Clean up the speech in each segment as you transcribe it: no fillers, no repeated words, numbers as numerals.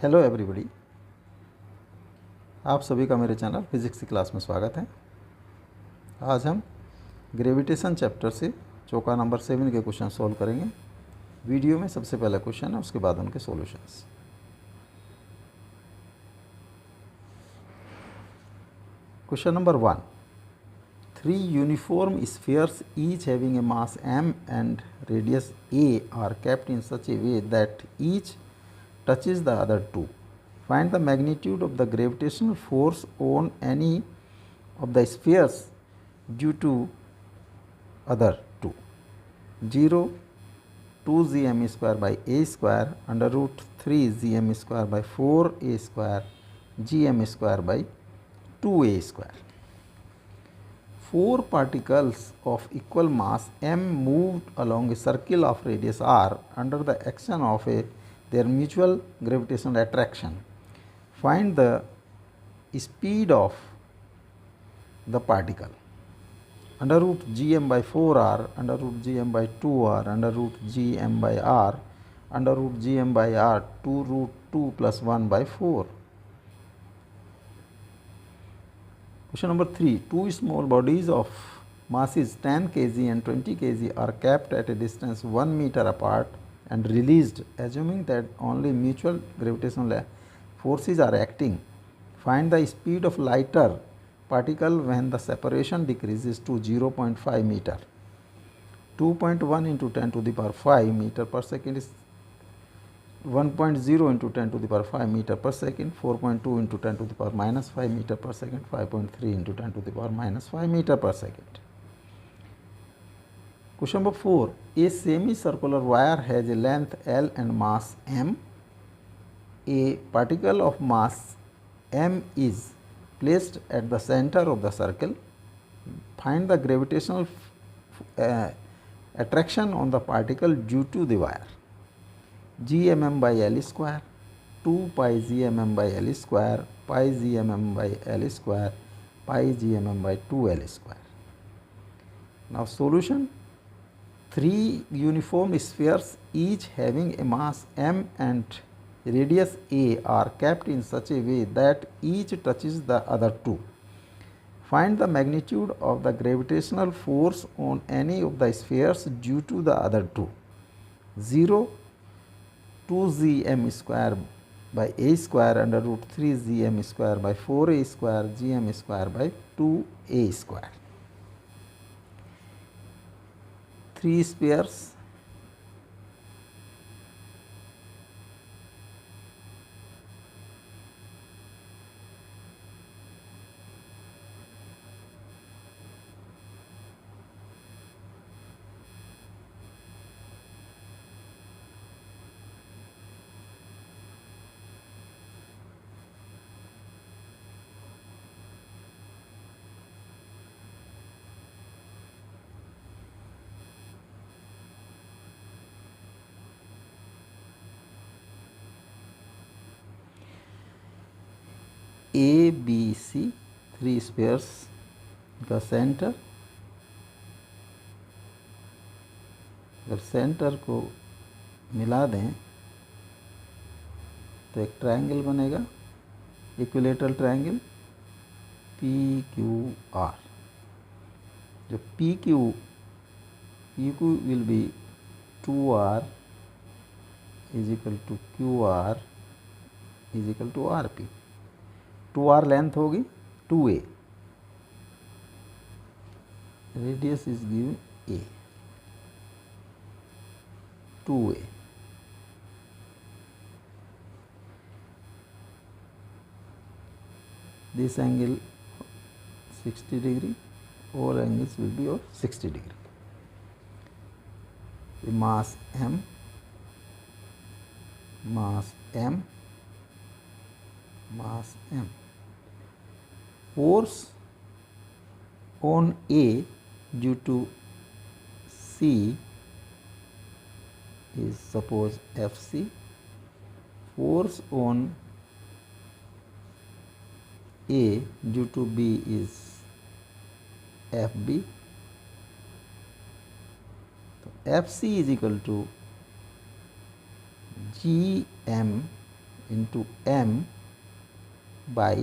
Hello everybody, आप सभी का मेरे चैनल फिज़िक्स की क्लास में स्वागत है। आज हम ग्रेविटेशन चैप्टर से चौका नंबर 7 के क्वेश्चन सॉल्व करेंगे। वीडियो में सबसे पहला क्वेश्चन है, उसके बाद उनके solutions. Question number 1, 3 uniform spheres each having a mass m and radius a are kept in such a way that each touches the other two. Find the magnitude of the gravitational force on any of the spheres due to other two. 0, 2 gm square by a square under root 3 gm square by 4a square gm square by 2a square. 4 particles of equal mass m moved along a circle of radius r under the action of their mutual gravitational attraction. Find the speed of the particle. Under root gm by 4r, under root gm by 2r, under root gm by r, under root gm by r, 2 root 2 plus 1 by 4. Question number 3. Two small bodies of masses 10 kg and 20 kg are kept at a distance 1 meter apart and released, assuming that only mutual gravitational forces are acting. Find the speed of lighter particle when the separation decreases to 0.5 meter. 2.1 into 10 to the power 5 meter per second is 1.0 into 10 to the power 5 meter per second, 4.2 into 10 to the power minus 5 meter per second, 5.3 into 10 to the power minus 5 meter per second. Question number 4. A semicircular wire has a length L and mass m. A particle of mass m is placed at the center of the circle. Find the gravitational attraction on the particle due to the wire. gmm by L square, 2 pi gmm by L square, pi gmm by L square, pi gmm by 2L square. Now solution. 3 uniform spheres each having a mass m and radius a are kept in such a way that each touches the other two. Find the magnitude of the gravitational force on any of the spheres due to the other two. 0, 2 gm square by a square under root 3 gm square by 4a square gm square by 2a square. 3 spheres, A, B, C, 3 spheres का centre, अगर centre को मिला दें तो एक triangle बनेगा, equilateral triangle P Q R. जो P Q will be 2r is equal to Q R is equal to R P. 2r length होगी, 2a radius is given a, 2a. This angle 60 degree, all angles will be of 60 degree. The mass m, mass m, mass m. Force on A due to C is suppose Fc. Force on A due to B is Fb. So Fc is equal to Gm into m by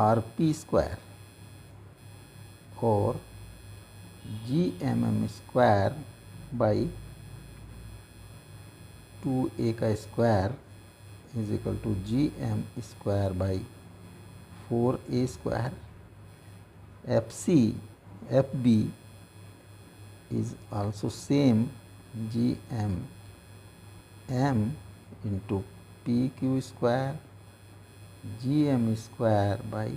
rp square और gmm square by 2a का square is equal to gm square by 4a square. fb is also same, gm m into pq square gm square by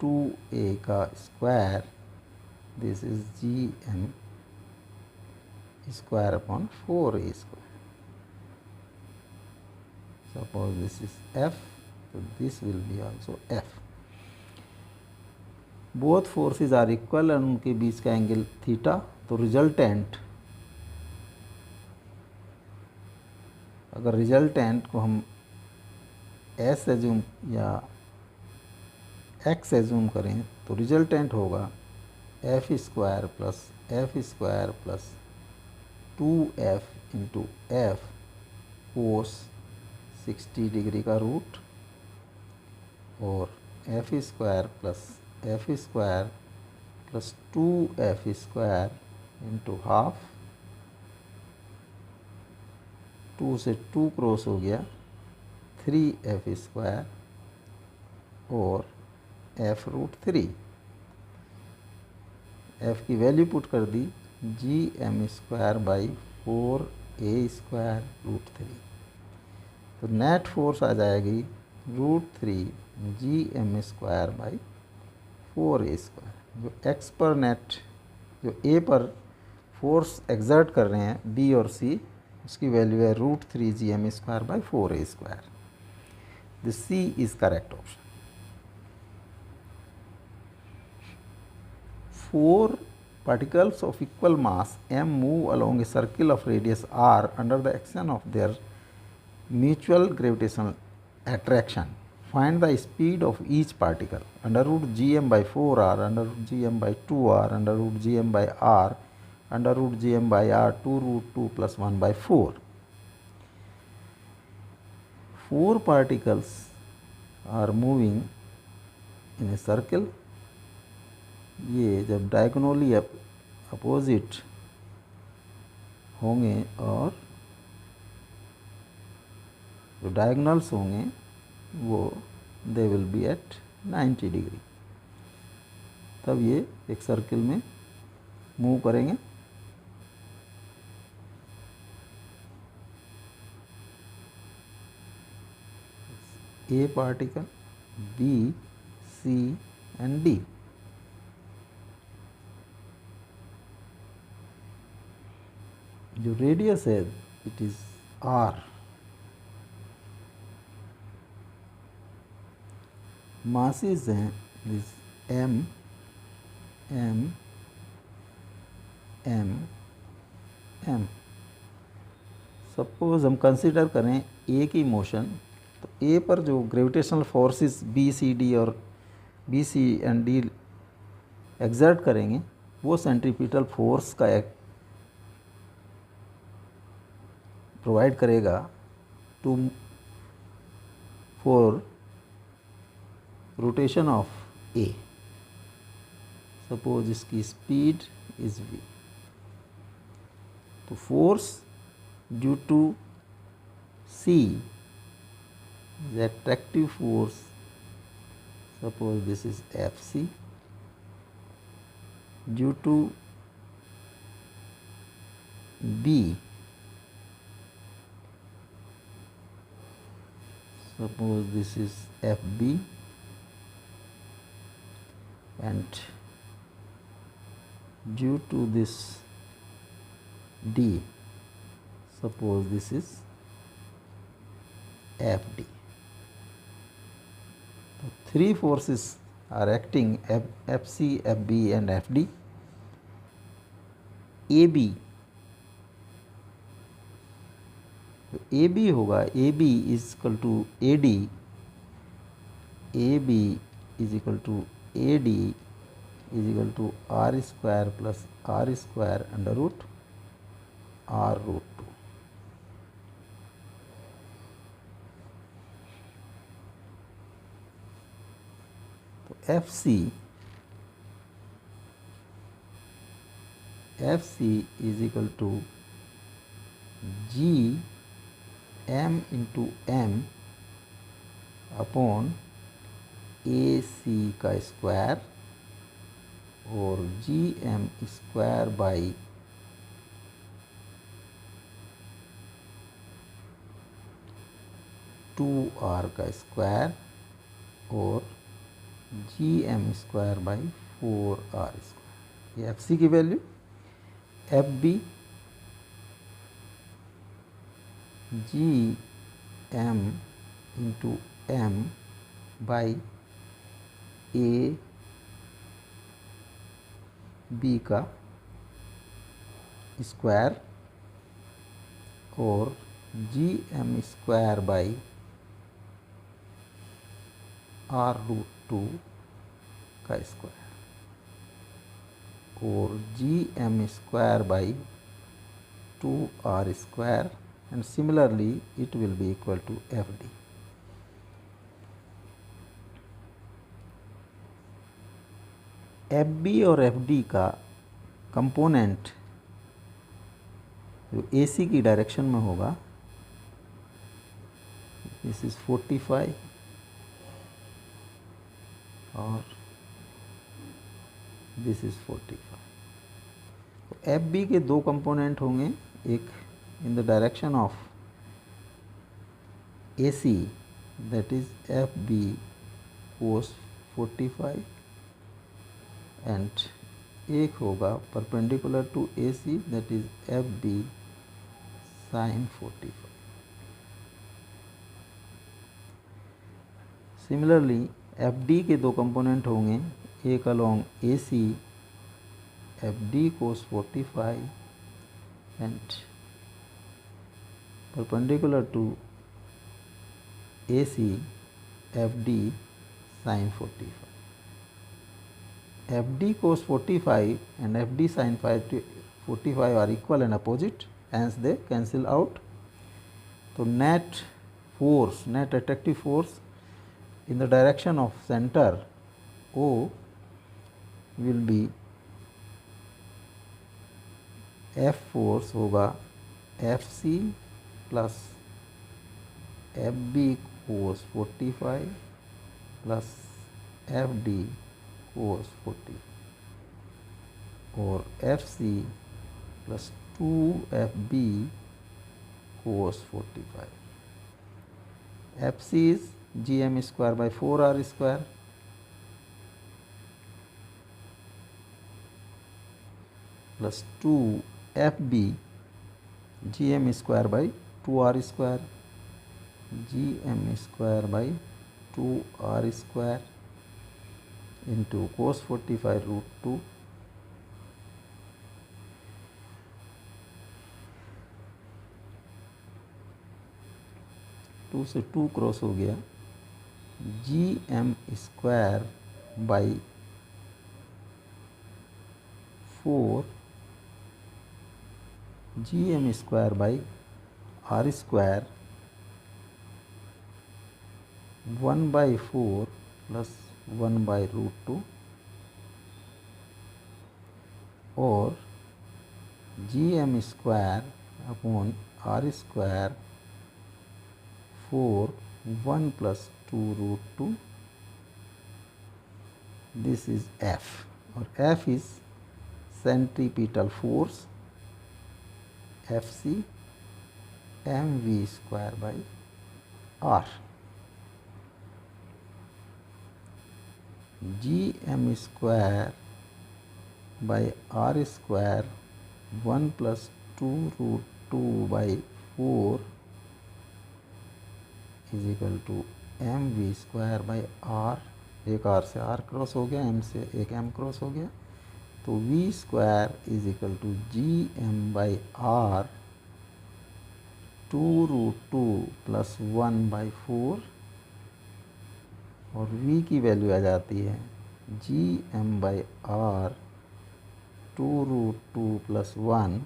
2a का square, this is gm square upon 4a square. Suppose this is f, so this will be also f. Both forces are equal और उनके बीच का angle theta, तो resultant, अगर resultant को हम as assume या एक्स एज्यूम करें तो रिजल्टेंट होगा F square plus 2f into F cos 60 degree का रूट और F square plus 2f square into half, 2 से 2 क्रॉस हो गया 3f स्क्वायर और f रूट 3, f की वैल्यू पुट कर दी gm square by 4a square root 3, तो नेट फोर्स आ जाएगी root 3 gm square by 4a square. जो x पर नेट, जो a पर फोर्स एक्सर्ट कर रहे हैं b और c, उसकी वैल्यू है root 3 gm square by 4a square. This c is correct option. 4 particles of equal mass m move along a circle of radius r under the action of their mutual gravitational attraction. Find the speed of each particle. Under root gm by 4r, under root gm by 2r, under root gm by r, under root gm by r, 2 root 2 plus 1 by 4. 4 particles are moving in a circle. ये जब diagonally opposite होंगे और जो diagonals होंगे वो they will be at 90 degree, तब ये एक सर्किल में मूव करेंगे। A particle, B, C and D. जो रेडियस है इट इज आर, मासेस हैं is M M M M. Suppose हम कंसिडर करें ए की मोशन, तो ए पर जो gravitational forces B C D और B C and D exert करेंगे वो सेंट्रीपिटल फोर्स का एक प्रोवाइड करेगा to for rotation of A. Suppose इसकी स्पीड इज v, तो force due to C is attractive force, suppose this is Fc, due to B, suppose this is FB, and due to this D, suppose this is FD. So three forces are acting, FC, FB and FD. AB, तो A B होगा, A B is equal to A D, A B is equal to A D is equal to R square plus R square under root r√2। तो FC is equal to G m into M upon AC का square और GM square by 2r का square और GM square by 4r square. ये FC की वैल्यू। FB GM into M by AB का square और GM स्क्वायर बाई r√2 का स्क्वायर और GM square by 2r square and similarly it will be equal to FD। FB और FD का component जो AC की डायरेक्शन में होगा, दिस इज 45 और दिस इज 45। तो FB के दो कंपोनेंट होंगे, एक in the direction of AC that is FB cos 45 and एक होगा perpendicular to AC that is FB sin 45। Similarly FD के दो कंपोनेंट होंगे, एक along AC FD cos 45 and perpendicular to AC FD sin 45। FD cos 45 and FD sin 45 are equal and opposite, hence they cancel out। तो net force, net attractive force in the direction of center O will be F force होगा FC plus FB cos 45 plus FD cos 40 और FC plus 2FB cos 45। FC is GM square by 4R square plus 2FB GM square by 2R square, GM square by 2R square into cos 45 root 2 2 से 2 cross हो गया, GM square by 4 GM square by R square 1/4 plus 1/√2 और GM square upon R square 4 1 plus 2√2। This is F और F is centripetal force FC mv square by R। GM square by R square 1 plus 2√2 by 4 is equal to mv square by R। एक R से R cross हो गया, M से एक M cross हो गया, तो V square is equal to GM by R 2√2 plus 1/4 और V की वैल्यू आ जाती है GM by R 2√2 plus 1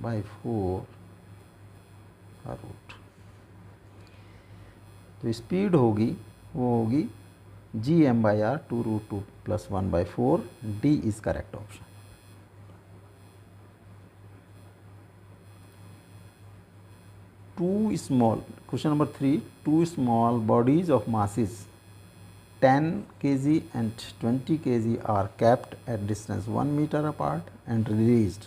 by 4 का रूट। तो स्पीड होगी वो होगी Gm/r 2√2 + 1/4। D is correct option. Question number 3, two small bodies of masses 10 kg and 20 kg are kept at distance 1 meter apart and released.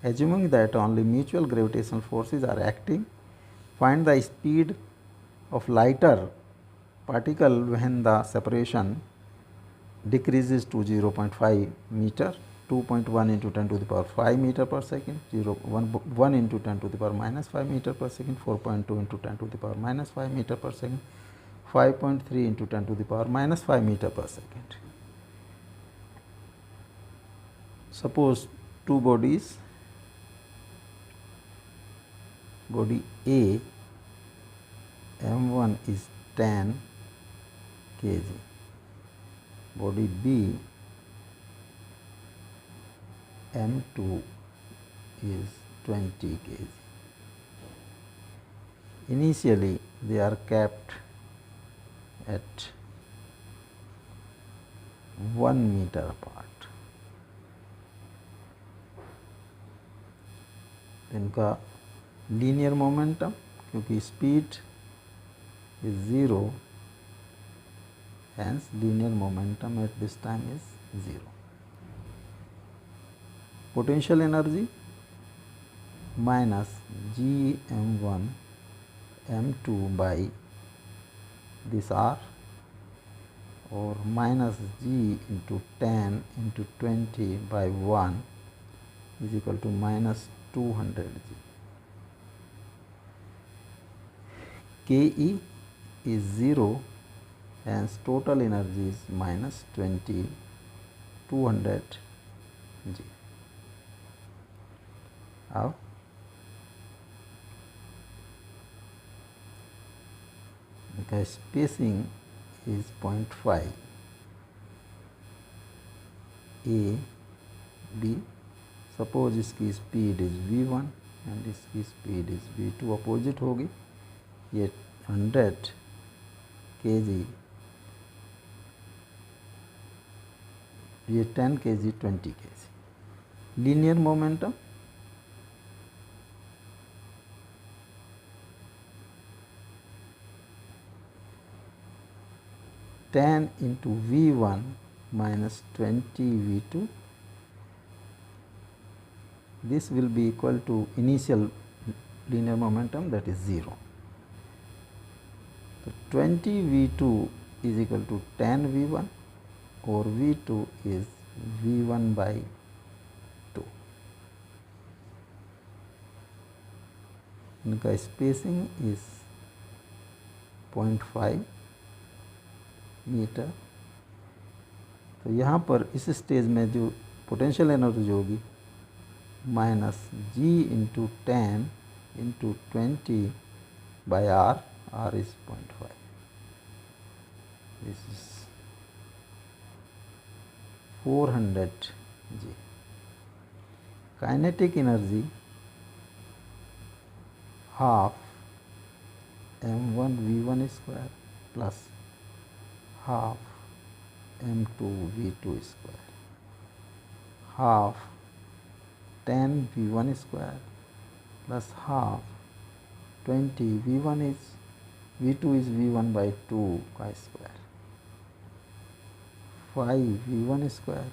Assuming that only mutual gravitational forces are acting, find the speed of lighter particle when the separation decreases to 0.5 meter. 2.1 into 10 to the power 5 meter per second, 1 into 10 to the power minus 5 meter per second, 4.2 into 10 to the power minus 5 meter per second, 5.3 into 10 to the power minus 5 meter per second. Suppose two bodies, body A M1 is 10 kg, body B M2 is 20 kg. Initially they are kept at 1 meter apart. इनका linear momentum, क्योंकि speed is 0, hence linear momentum at this time is 0. Potential energy minus Gm1 M2 by this R, or minus G into 10 into 20 by 1 is equal to minus 200 G. Ke is 0, hence total energy is minus 200 G. Now the spacing is 0.5 A B. Suppose इसकी speed is v1 and इसकी speed is v2, opposite होगी। ये 100 kg, ये 10 kg 20 kg। Linear momentum ten into v1 minus 20 v2, this will be equal to initial linear momentum, that is 0. So 20 v2 is equal to 10 v1, or v2 is v1 by 2. इनका spacing is 0.5 metre. तो यहाँ पर इस stage में जो potential energy होगी minus g into 10 into 20 by r, r is 0.5, this is 400 g. Kinetic energy half m1 v1 square plus half m2 v2 square, half 10 v1 square plus half 20 v1 is v2 is v1 by 2 का square, 5 v1 square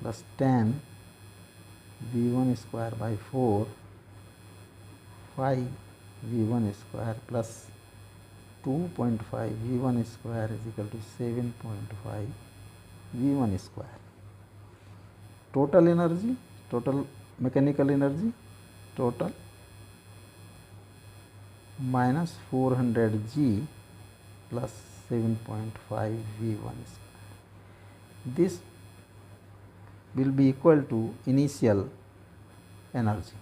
plus 10 v1 square by 4, 5 v1 square plus 2.5 v1 square is equal to 7.5 v1 square. Total energy, total mechanical energy total minus 400 G plus 7.5 V1 square. This will be equal to initial energy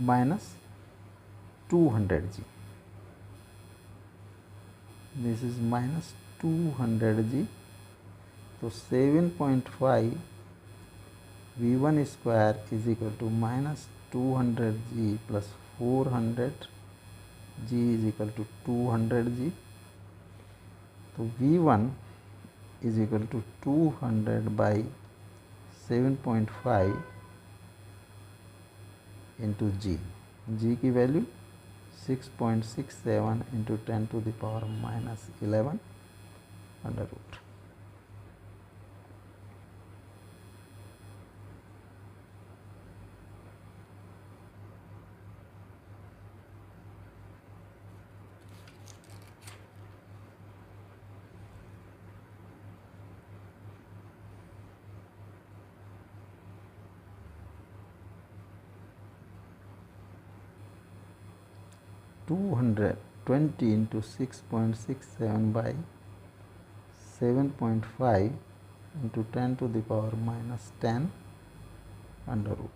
minus 200 G. This is minus 200 G. So 7.5 V1 square is equal to minus 200G plus 400G is equal to 200G. तो V1 is equal to 200 by 7.5 into G. G की value 6.67 into 10 to the power minus 11 under root. $220 into 6.67 by 7.5 into 10 to the power minus 10 under root.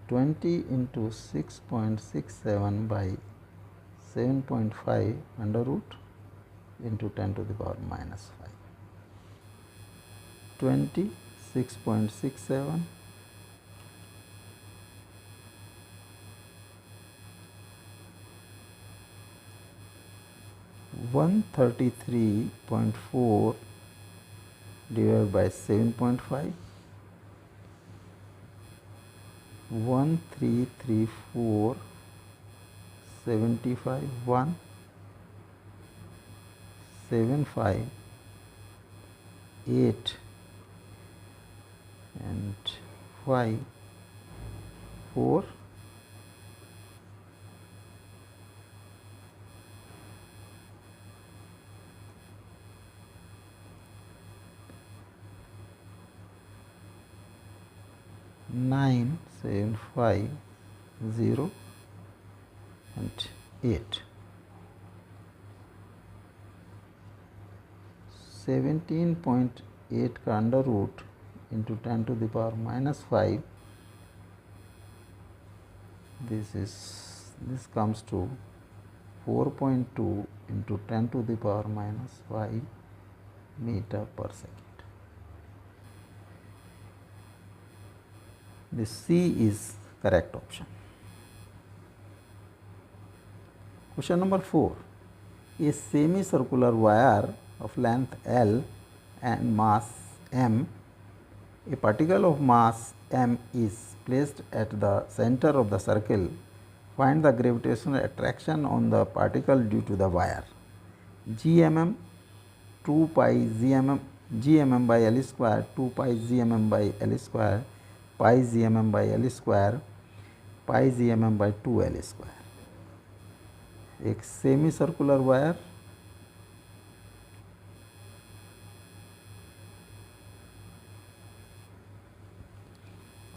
$20 into 6.67 by 7.5 under root into 10 to the power minus 5. 20, 6.67, 133.4 divided by 7.5, 1334, 75, 1, 75, 8 and 5, 4, 9, 7, 5, 0 and 8. 17.8 का under root into 10 to the power minus 5. This comes to 4.2 into 10 to the power minus 5 meter per second. The C is correct option. Question number 4. A semicircular wire of length L and mass m, a particle of mass m is placed at the center of the circle. Find the gravitational attraction on the particle due to the wire. Gmm 2 pi gmm by L square, 2 pi gmm by L square, pi gmm by L square, pi gmm by 2L square. एक semi circular wire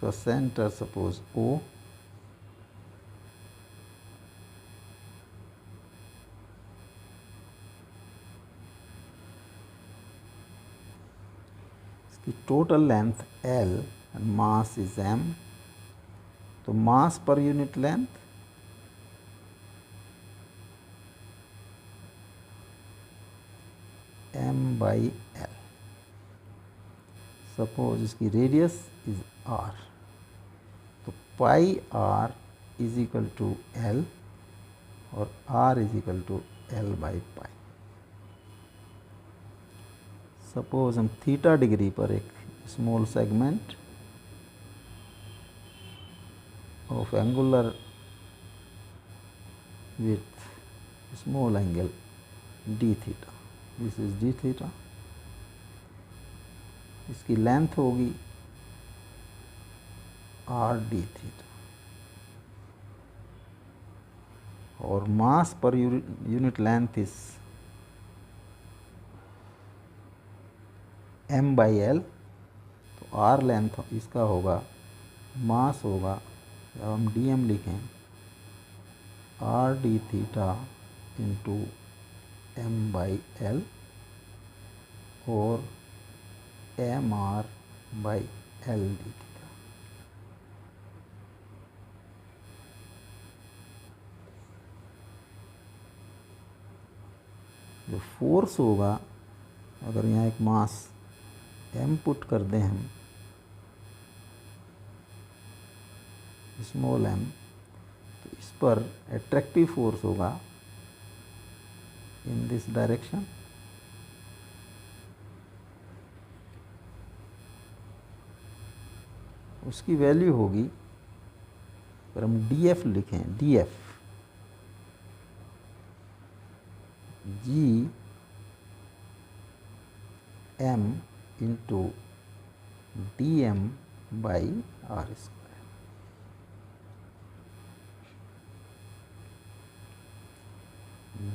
तो centre suppose O, इसकी total length L and mass is m, तो mass per unit length m by L. Suppose इसकी radius is r, तो pi r is equal to L और r is equal to L by pi. Suppose हम theta degree पर एक small segment of angular with small angle d theta, this is d theta, इसकी length होगी r d theta और mass per unit length is m by L, तो r length इसका होगा, मास होगा, जब हम dm लिखें r d theta into m by L और M R by L D theta. जो फोर्स होगा, अगर यहाँ एक मास m पुट कर दें हम, स्मॉल m, तो इस पर एट्रैक्टिव फोर्स होगा इन दिस डायरेक्शन, उसकी वैल्यू होगी, अगर हम df लिखें, df G m into D M by R square.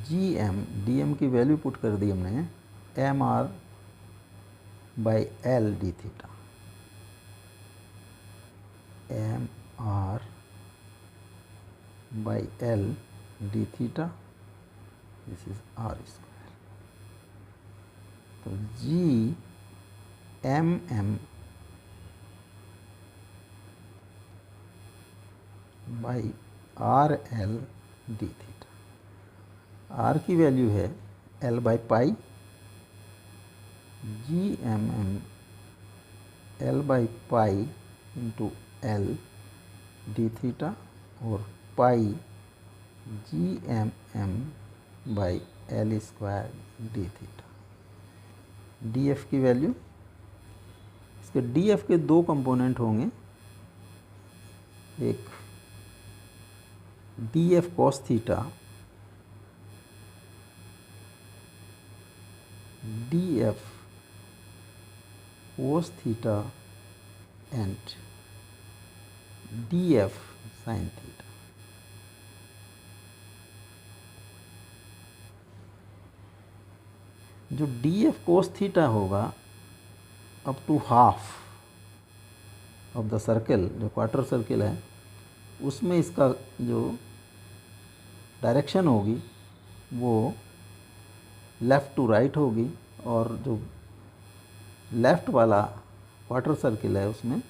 G M, D M की वैल्यू पुट कर दी हमने, M R by L D theta, M R by L D theta, this is R square. तो G M M by R L D theta. R की value है L by pi, G M M L by pi into L D theta, और pi G M M by L square D theta. D F की value, इसके D F के दो component होंगे, एक D F cos theta, D F cos theta and df sin theta। जो df cos theta होगा up to half of the circle, जो quarter circle है, उसमें इसका जो डायरेक्शन होगी वो लेफ़्ट टू राइट होगी, और जो लेफ़्ट वाला क्वार्टर सर्किल है उसमें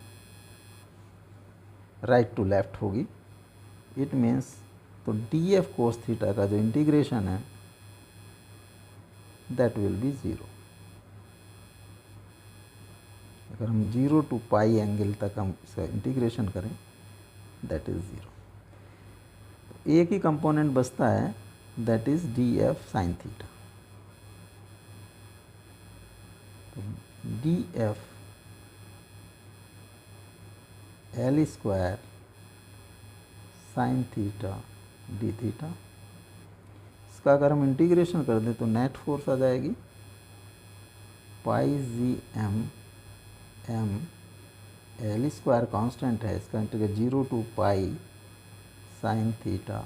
राइट टू लेफ़्ट होगी। इट मीन्स, तो डी एफ कोस थीटा का जो इंटीग्रेशन है दैट विल बी ज़ीरो। अगर हम 0 टू पाई एंगल तक हम इसका इंटीग्रेशन करें, दैट इज़ ज़ीरो। एक ही कंपोनेंट बचता है, that is D F sine theta. D F L square sine theta D theta, इसका अगर हम इंटीग्रेशन कर दें तो नेट फोर्स आ जाएगी pi G M M, L square constant है, इसका integration 0 to pi sine theta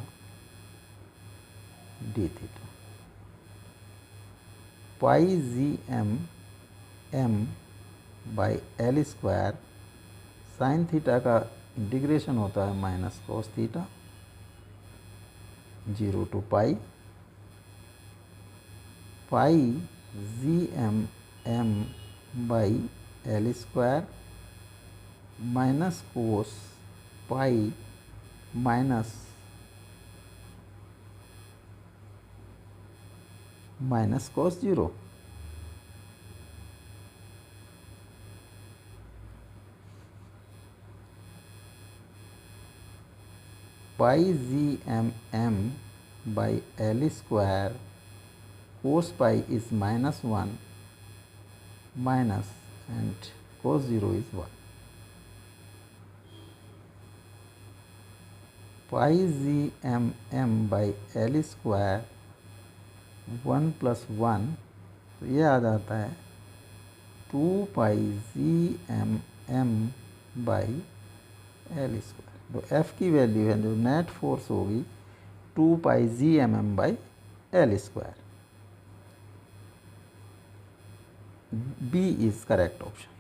D theta, pi G M M by L square sine theta का इंटीग्रेशन होता है minus cos theta, 0 to pi, pi G M M by L square minus cos pi minus cos 0। Pi G M M by L square cos pi is -1 minus and cos 0 is 1। Pi G M M by L square 1 plus 1, तो ये आ जाता है 2 pi G M M by L square. तो F की value है, जो net force होगी, 2 pi G M M by L square. B is correct option.